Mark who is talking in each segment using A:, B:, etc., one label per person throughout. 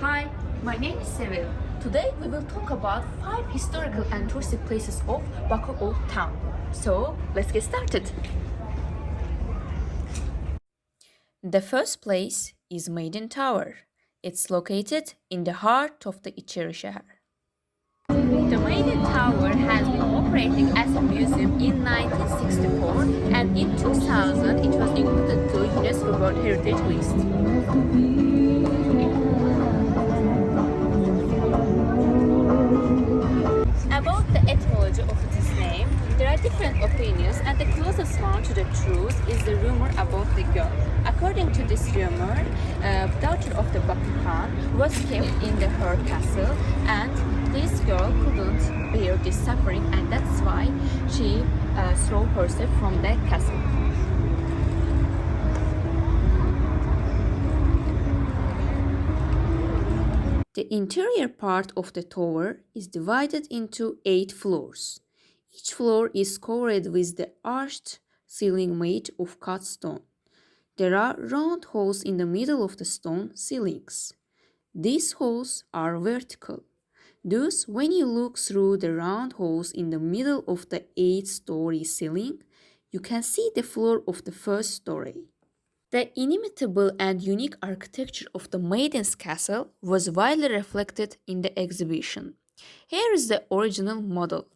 A: Hi, my name is Sevil. Today we will talk about 5 historical and touristic places of Baku Old Town. So, let's get started. The first place is Maiden Tower. It's located in the heart of the Ishraq. The Maiden Tower has been operating as a museum in 1964 and in 2000 it was included to UNESCO World Heritage List. About the etymology of its name, there are different opinions, and the closest one to the truth is the rumor about the girl. According to this rumor, the daughter of the Baku Khan was kept in her castle, and this girl couldn't bear this suffering, and that's why she threw herself from the castle. The interior part of the tower is divided into 8 floors. Each floor is covered with the arched ceiling made of cut stone. There are round holes in the middle of the stone ceilings. These holes are vertical. Thus, when you look through the round holes in the middle of the 8-story ceiling, you can see the floor of the first story. The inimitable and unique architecture of the Maiden's Castle was widely reflected in the exhibition. Here is the original model.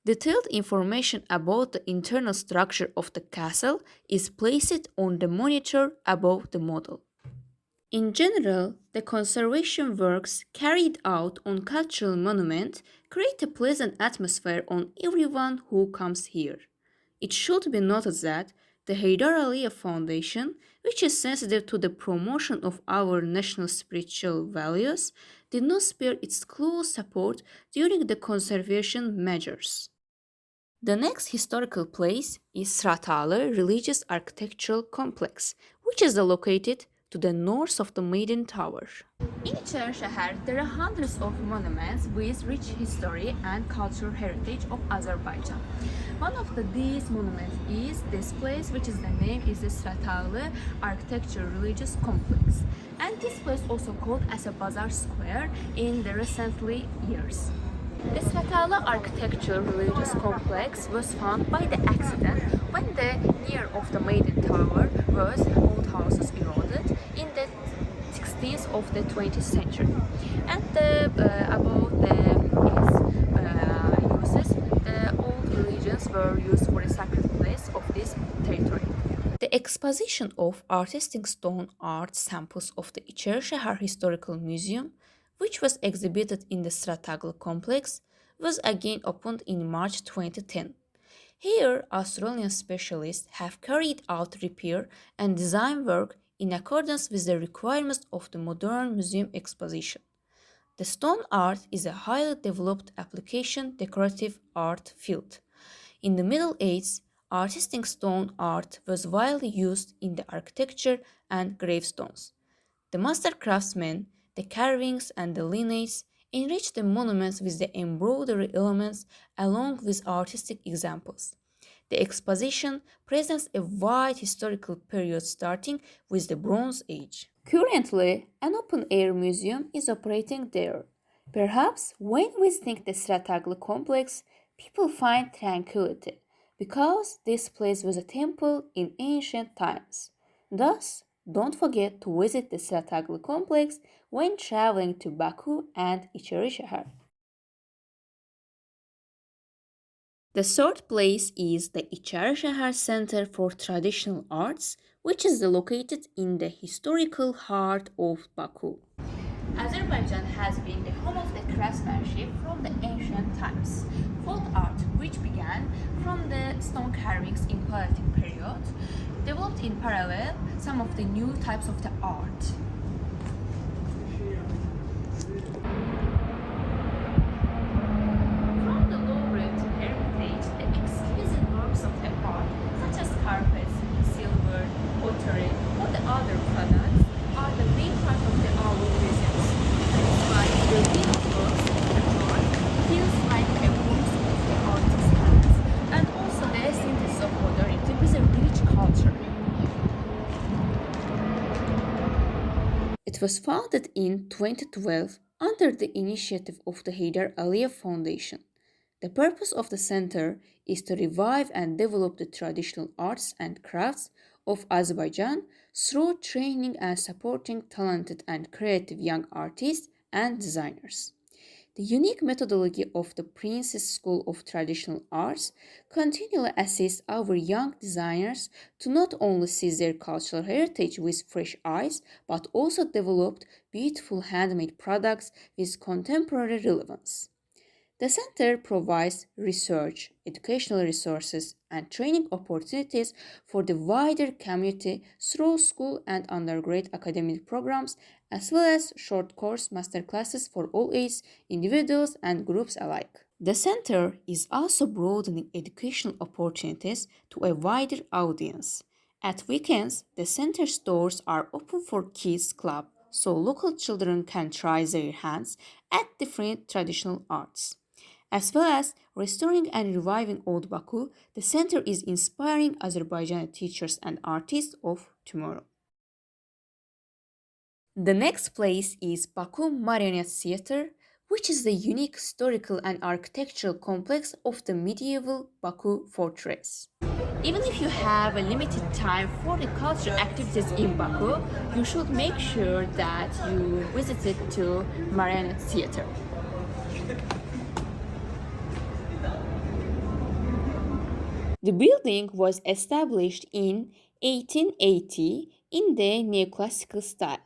A: Detailed information about the internal structure of the castle is placed on the monitor above the model. In general, the conservation works carried out on cultural monuments create a pleasant atmosphere on everyone who comes here. It should be noted that the Haydar Aliyev Foundation, which is sensitive to the promotion of our national spiritual values, did not spare its close support during the conservation measures. The next historical place is Sratalı Religious Architectural Complex, which is located to the north of the Maiden Tower. In Ishraq, there are hundreds of monuments with rich history and cultural heritage of Azerbaijan. One of these monuments is this place, which is the name is the Sratalı Architectural Religious Complex. And this place also called as a Bazaar Square in the recently years. The Sratalı Architectural Religious Complex was found by the accident when the near of the Maiden Tower was old houses eroded in the 16th of the 20th century. And about its uses, the old religions were used for a sacred place of this territory. The exposition of artistic stone art samples of the Ishraq Historical Museum, which was exhibited in the Sratalı complex, was again opened in March 2010. Here, Australian specialists have carried out repair and design work in accordance with the requirements of the modern museum exposition. The stone art is a highly developed application decorative art field. In the Middle Ages, artistic stone art was widely used in the architecture and gravestones. The master craftsmen, the carvings and the lineages enriched the monuments with the embroidery elements along with artistic examples. The exposition presents a wide historical period starting with the Bronze Age. Currently, an open-air museum is operating there. Perhaps when visiting the Sratalı complex, people find tranquility because this place was a temple in ancient times. Thus, don't forget to visit the Sratalı complex when traveling to Baku and Ishraq. The third place is the Ishraq Center for Traditional Arts, which is located in the historical heart of Baku. Azerbaijan has been the home of the craftsmanship from the ancient times. Folk art, which began from the stone carvings in Paleolithic period, developed in parallel some of the new types of the art. From the low-rent heritage, the exquisite works of the art, such as carpets, silver, pottery, or the other products, are the main part of the art museums. That's why the real works of the art feels like a work of the artist's hands, and also the synthesis of modernity with a rich culture. It was founded in 2012 under the initiative of the Heydar Aliyev Foundation. The purpose of the center is to revive and develop the traditional arts and crafts of Azerbaijan through training and supporting talented and creative young artists and designers. The unique methodology of the Princess School of Traditional Arts continually assists our young designers to not only see their cultural heritage with fresh eyes, but also develop beautiful handmade products with contemporary relevance. The center provides research, educational resources, and training opportunities for the wider community through school and undergrad academic programs, as well as short course masterclasses for all ages, individuals, and groups alike. The center is also broadening educational opportunities to a wider audience. At weekends, the center's doors are open for Kids Club so local children can try their hands at different traditional arts. As well as restoring and reviving Old Baku, the center is inspiring Azerbaijani teachers and artists of tomorrow. The next place is Baku Marionette Theater, which is the unique historical and architectural complex of the medieval Baku fortress. Even if you have a limited time for the cultural activities in Baku, you should make sure that you visit to Marionette Theater. The building was established in 1880 in the neoclassical style.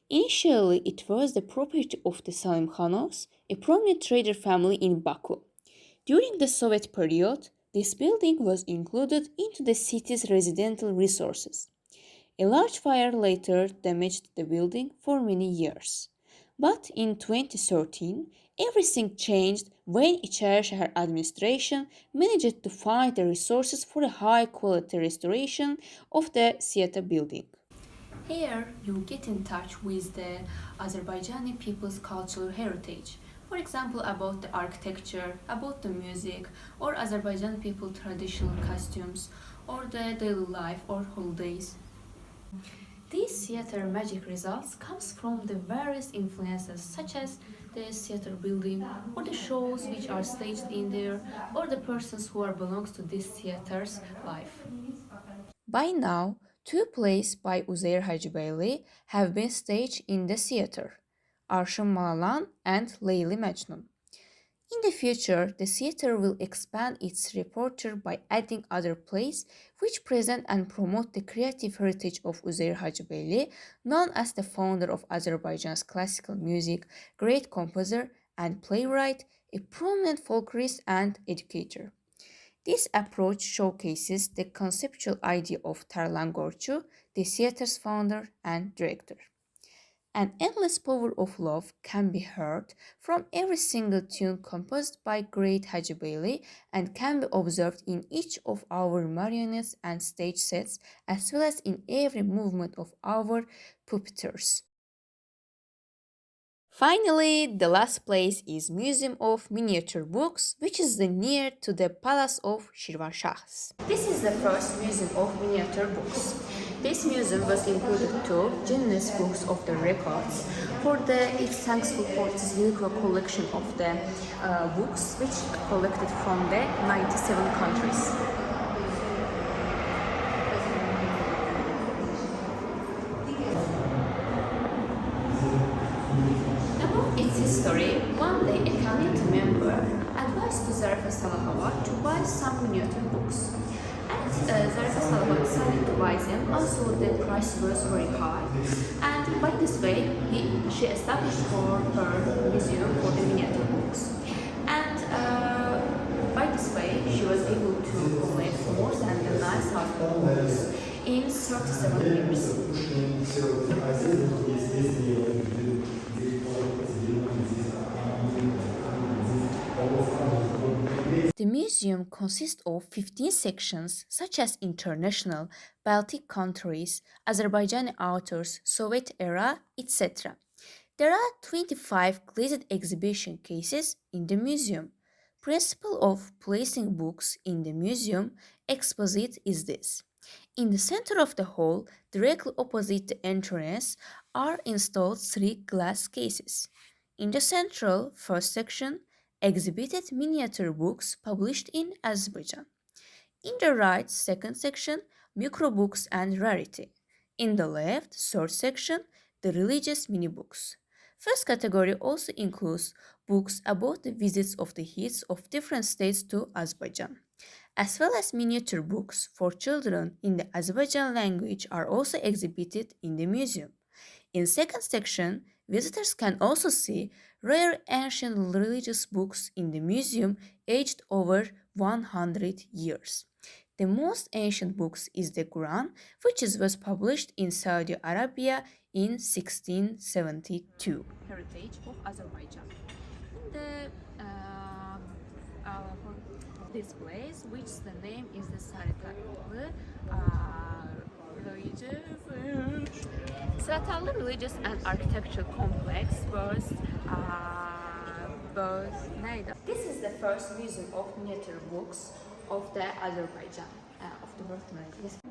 A: Initially, it was the property of the Salim Khanovs, a prominent trader family in Baku. During the Soviet period, this building was included into the city's residential resources. A large fire later damaged the building for many years. But in 2013, everything changed when Içerişehir administration managed to find the resources for a high-quality restoration of the theater building. Here, you get in touch with the Azerbaijani people's cultural heritage. For example, about the architecture, about the music, or Azerbaijani people traditional costumes, or the daily life or holidays. These theater magic results comes from the various influences such as the theater building or the shows which are staged in there or the persons who are belongs to this theater's life. By now, two plays by Uzeyr Hacıbeyli have been staged in the theater, Arşın Malalan and Leyli Mecnun. In the future, the theater will expand its repertoire by adding other plays which present and promote the creative heritage of Uzeyr Hacıbeyli, known as the founder of Azerbaijan's classical music, great composer and playwright, a prominent folklorist and educator. This approach showcases the conceptual idea of Tarlan Gorcu, the theater's founder and director. An endless power of love can be heard from every single tune composed by great Hacıbeyli and can be observed in each of our marionettes and stage sets as well as in every movement of our puppeteers. Finally, the last place is Museum of Miniature Books, which is near to the Palace of Shirvanshahs. This is the first museum of miniature books. This museum was included to Guinness Books of the Records for it's thankful for its unique collection of the books which collected from the 97 countries. About its history, one day a community member advised to Zarife Salahavat to buy some miniature books. And Zarife Salahavat decided to buy them, also the price was very high. And by this way, she established for her museum for the miniature books. And by this way, she was able to collect more than 9,000 books in 37 years. The museum consists of 15 sections such as international, Baltic countries, Azerbaijani authors, Soviet era, etc. There are 25 glazed exhibition cases in the museum. Principle of placing books in the museum exposit is this. In the center of the hall, directly opposite the entrance, are installed three glass cases. In the central first section, exhibited miniature books published in Azerbaijan. In the right second section, microbooks and rarity. In the left third section, the religious mini books. First category also includes books about the visits of the heads of different states to Azerbaijan, as well as miniature books for children in the Azerbaijan language are also exhibited in the museum. In second section, visitors can also see rare ancient religious books in the museum aged over 100 years. The most ancient book is the Quran, which was published in Saudi Arabia in 1672. Heritage of Azerbaijan. In the for this place, which the name is the Sarıtalı Religious and Architectural Complex was This is the first museum of miniature books of the Azerbaijan of the world.